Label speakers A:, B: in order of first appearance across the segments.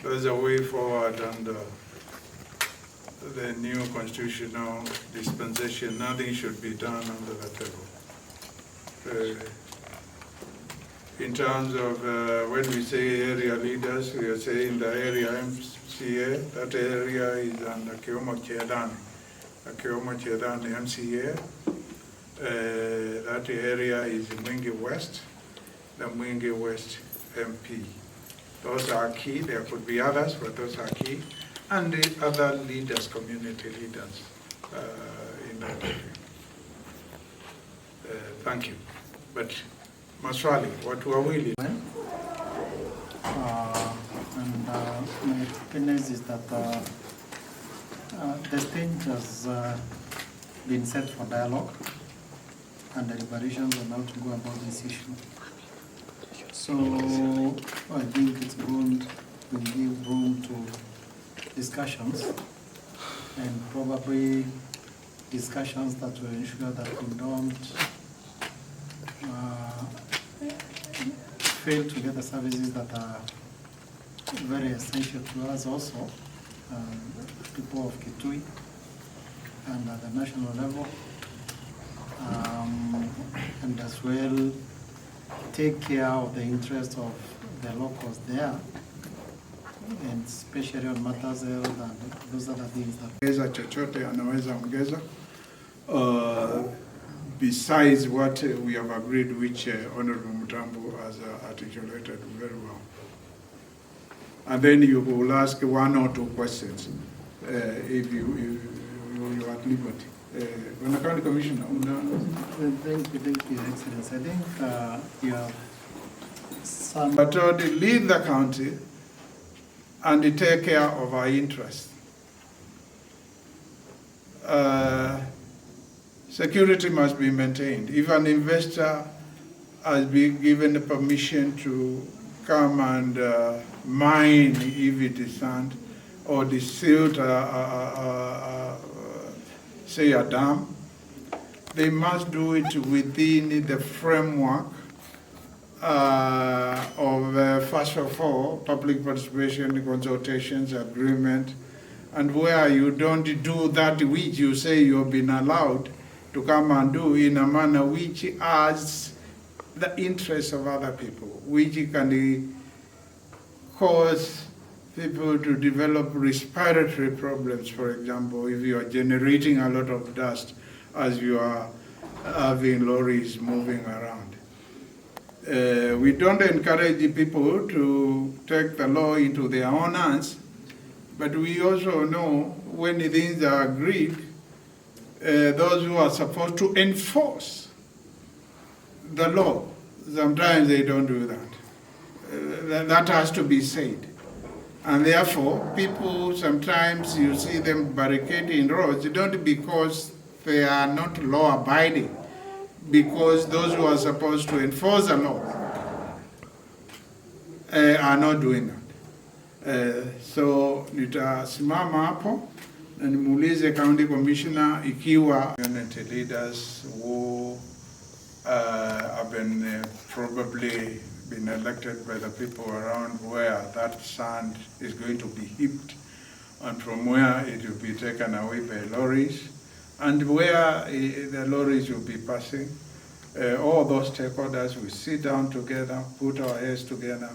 A: There's a way forward under the new constitutional dispensation. Nothing should be done under the table. In terms of when we say area leaders, we are saying the area MCA. That area is under Kiomo Chedani. Kiomo Chedani MCA. That area is Mwingi West, the Mwingi West MP. Those are key. There could be others, but those are key. And the other leaders, community leaders in that area. Thank you. But Maswali, what were we?
B: My opinion is that the stage has been set for dialogue and deliberations on how to go about this issue. So I think it's good to give room to discussions, and probably discussions that will ensure that we don't fail to get the services that are very essential to us also, people of Kitui, and at the national level, and as well take care of the interests of the locals there, and especially on matters health and those other things that
A: chochote anaweza ongeza besides what we have agreed, which Honorable Mutambo has articulated very well. And then you will ask one or two questions if you are at liberty. When the County Commissioner,
B: Thank you, Excellency. I think you have some...
A: But to lead the county and take care of our interests. Security must be maintained. If an investor has been given the permission to come and mine, if it is sand, or silt, say a dam, they must do it within the framework of first of all, public participation, consultations, agreement, and where you don't do that which you say you've been allowed to come and do in a manner which has the interests of other people, which can cause people to develop respiratory problems, for example, if you are generating a lot of dust as you are having lorries moving around. We don't encourage people to take the law into their own hands, but we also know when things are agreed, those who are supposed to enforce the law, sometimes they don't do that. That has to be said. And therefore, people, sometimes you see them barricading roads, not because they are not law-abiding, because those who are supposed to enforce the law are not doing that. So nitasimama hapo na nimuulize County Commissioner ikiwa community leaders who have been probably been elected by the people around where that sand is going to be heaped, and from where it will be taken away by lorries, and where the lorries will be passing. All those stakeholders will sit down together, put our heads together,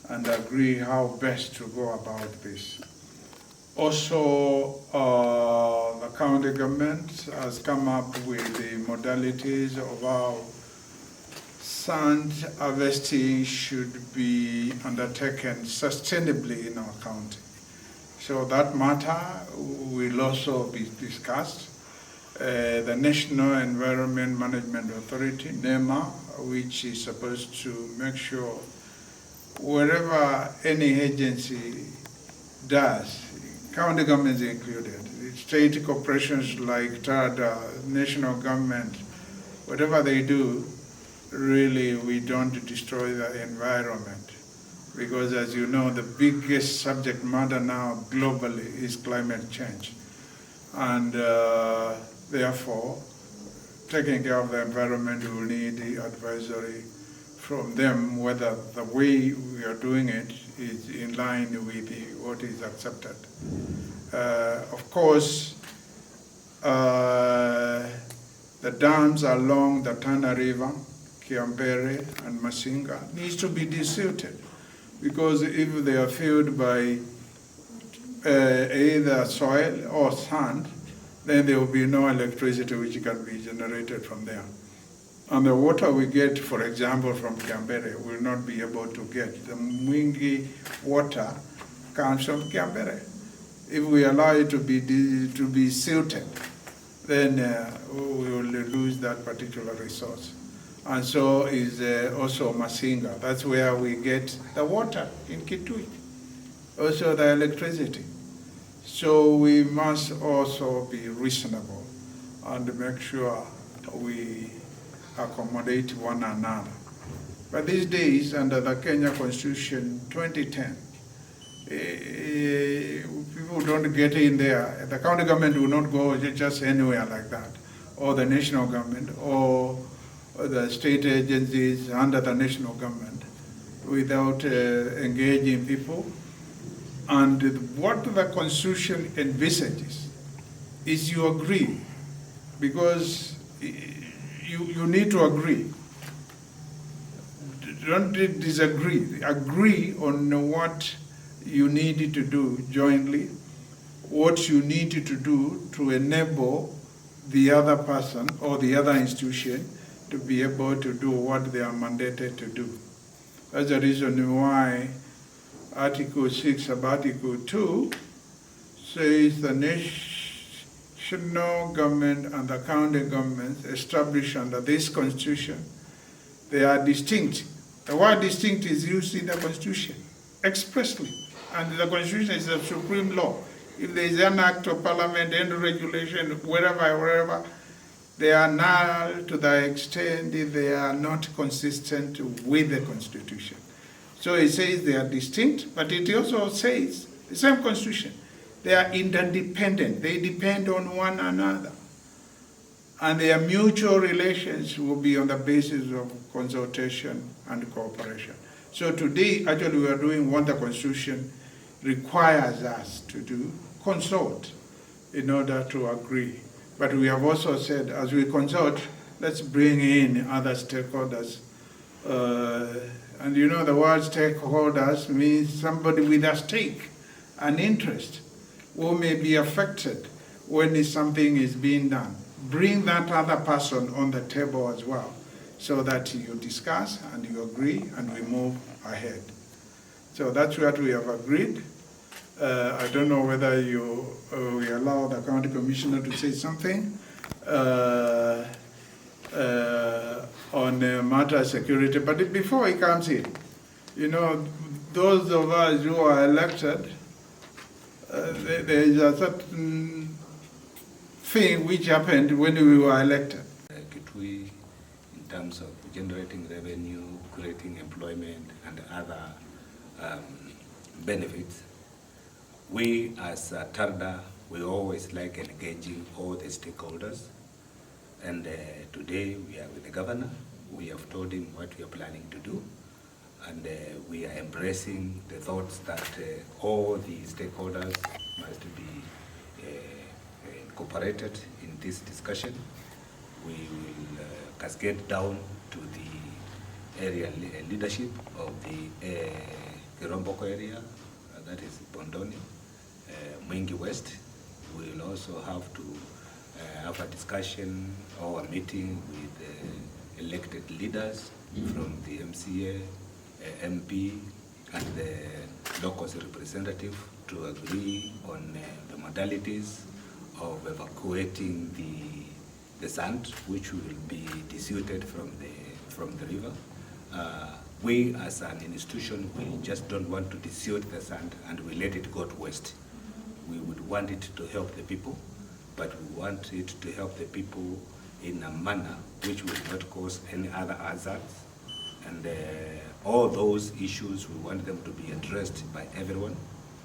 A: and agree how best to go about this. Also, the county government has come up with the modalities of how sand harvesting should be undertaken sustainably in our county. So that matter will also be discussed. The National Environment Management Authority, NEMA, which is supposed to make sure wherever any agency does, county governments included, state corporations like TADA, national government, whatever they do, really we don't destroy the environment. Because as you know, the biggest subject matter now globally is climate change. And therefore, taking care of the environment, we will need the advisory from them whether the way we are doing it is in line with what is accepted. Of course, the dams along the Tana River, Kiambere and Masinga needs to be desilted, because if they are filled by either soil or sand, then there will be no electricity which can be generated from there. And the water we get, for example, from Kiambere, will not be able to get. The Mwingi water comes from Kiambere. If we allow it to be silted, then we will lose that particular resource. And so is also Masinga. That's where we get the water in Kitui, also the electricity. So we must also be reasonable and make sure we accommodate one another. But these days, under the Kenya Constitution 2010, people don't get in there. The county government will not go just anywhere like that, or the national government, or the state agencies under the national government, without engaging people. And what the Constitution envisages is you agree, because you need to agree. Don't disagree. Agree on what you need to do jointly, what you need to do to enable the other person or the other institution to be able to do what they are mandated to do. That's the reason why Article 6 of Article 2 says the national government and the county governments established under this constitution, they are distinct. The word distinct is used in the constitution expressly, and the constitution is the supreme law. If there is an act of parliament, any regulation, wherever, they are null to the extent they are not consistent with the constitution. So it says they are distinct, but it also says, the same constitution, they are interdependent. They depend on one another. And their mutual relations will be on the basis of consultation and cooperation. So today, actually, we are doing what the Constitution requires us to do, consult in order to agree. But we have also said, as we consult, let's bring in other stakeholders. And you know, the word stakeholders means somebody with a stake, an interest, who may be affected when something is being done. Bring that other person on the table as well, so that you discuss and you agree and we move ahead. So that's what we have agreed. I don't know whether we allow the county commissioner to say something on matter of security, but before he comes in, you know, those of us who are elected, there is a certain thing which happened when we were elected.
C: Kitui, in terms of generating revenue, creating employment, and other benefits, we as TARDA, we always like engaging all the stakeholders. And today we are with the governor. We have told him what we are planning to do. And we are embracing the thoughts that all the stakeholders must be incorporated in this discussion. We will cascade down to the area leadership of the Kiromboko area, that is Bondoni, Mwingi West. We will also have to have a discussion or a meeting with elected leaders from the MCA, MP, and the local representative to agree on the modalities of evacuating the sand, which will be desilted from the river. We as an institution, we just don't want to desilt the sand and we let it go to waste. We would want it to help the people, but we want it to help the people in a manner which will not cause any other hazards. And all those issues, we want them to be addressed by everyone.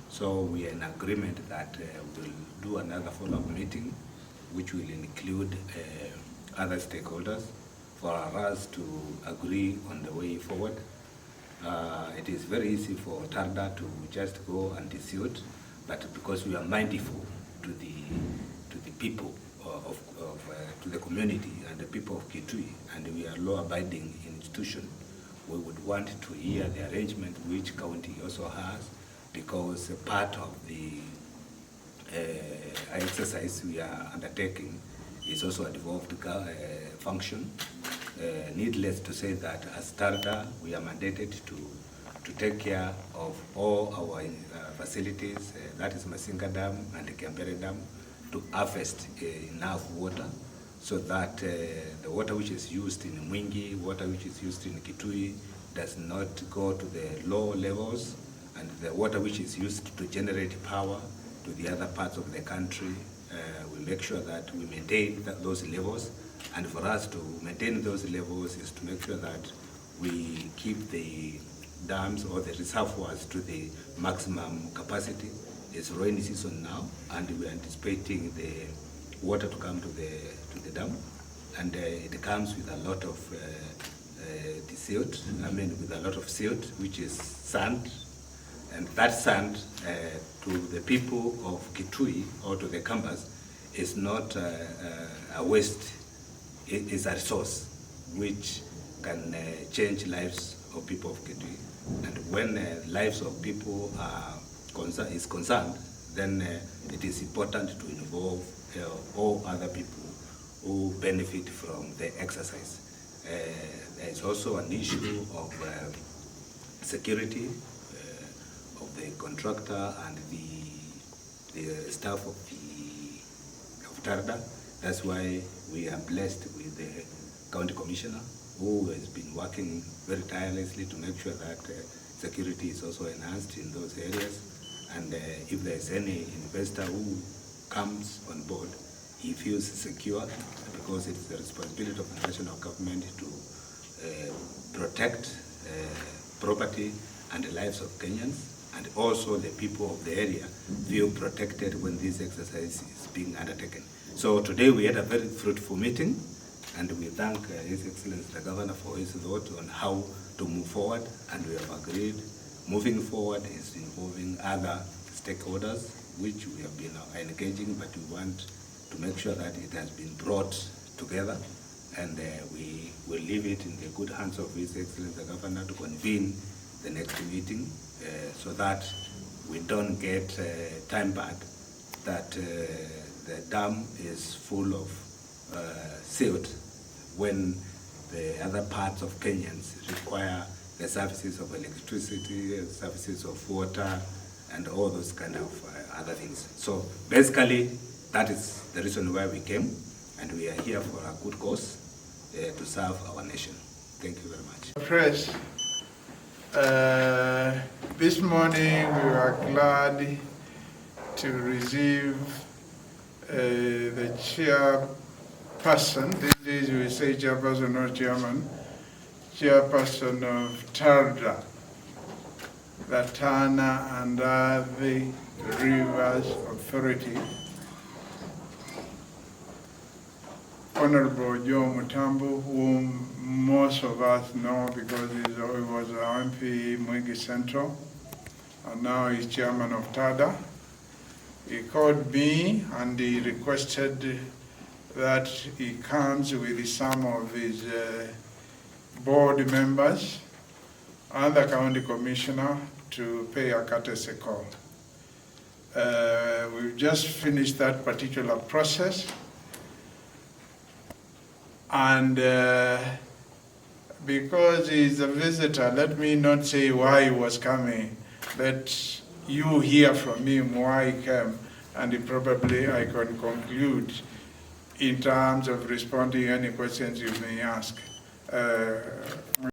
C: So we are in agreement that we'll do another follow-up meeting, which will include other stakeholders for us to agree on the way forward. it is very easy for Tarda to just go and dispute, but because we are mindful to the people to the community and the people of Kitui, and we are law-abiding institution, we would want to hear the arrangement which county also has, because a part of the exercise we are undertaking is also a devolved function. Needless to say that as Tarda, we are mandated to take care of all our facilities, that is Masinga Dam and Kiambere Dam, to harvest enough water so that the water which is used in Mwingi, water which is used in Kitui, does not go to the low levels, and the water which is used to generate power to the other parts of the country, we make sure that we maintain those levels. And for us to maintain those levels is to make sure that we keep the dams or the reservoirs to the maximum capacity. It's rainy season now, and we are anticipating the water to come to the dam, and it comes with a lot of with a lot of silt, which is sand, and that sand to the people of Kitui or to the campus is not a waste. It is a resource which can change lives of people of Kitui, and when lives of people is concerned, then it is important to involve all other people who benefit from the exercise. There is also an issue of security of the contractor and the staff of Tarda. That's why we are blessed with the county commissioner, who has been working very tirelessly to make sure that security is also enhanced in those areas. And if there is any investor who comes on board, he feels secure, because it's the responsibility of the national government to protect property and the lives of Kenyans, and also the people of the area feel protected when this exercise is being undertaken. So today we had a very fruitful meeting, and we thank His Excellency the Governor for his thought on how to move forward, and we have agreed moving forward is involving other stakeholders, which we have been engaging, but we want to make sure that it has been brought together, and we will leave it in the good hands of His Excellency the Governor to convene the next meeting, so that we don't get time back that the dam is full of silt when the other parts of Kenyans require the services of electricity, services of water, and all those kind of other things. So basically, that is the reason why we came, and we are here for a good cause, to serve our nation. Thank you very much.
A: Press, this morning we are glad to receive the chairperson, these days we say chairperson, not chairman, chairperson of Tarda, the Tana and the Rivers Authority, Honorable Joe Mutambu, whom most of us know because he was our MP Mwingi Central, and now he's chairman of Tarda. He called me and he requested that he comes with some of his board members and the county commissioner to pay a courtesy call. We've just finished that particular process, and because he's a visitor, let me not say why he was coming. Let you hear from him why he came, and probably I can conclude in terms of responding any questions you may ask.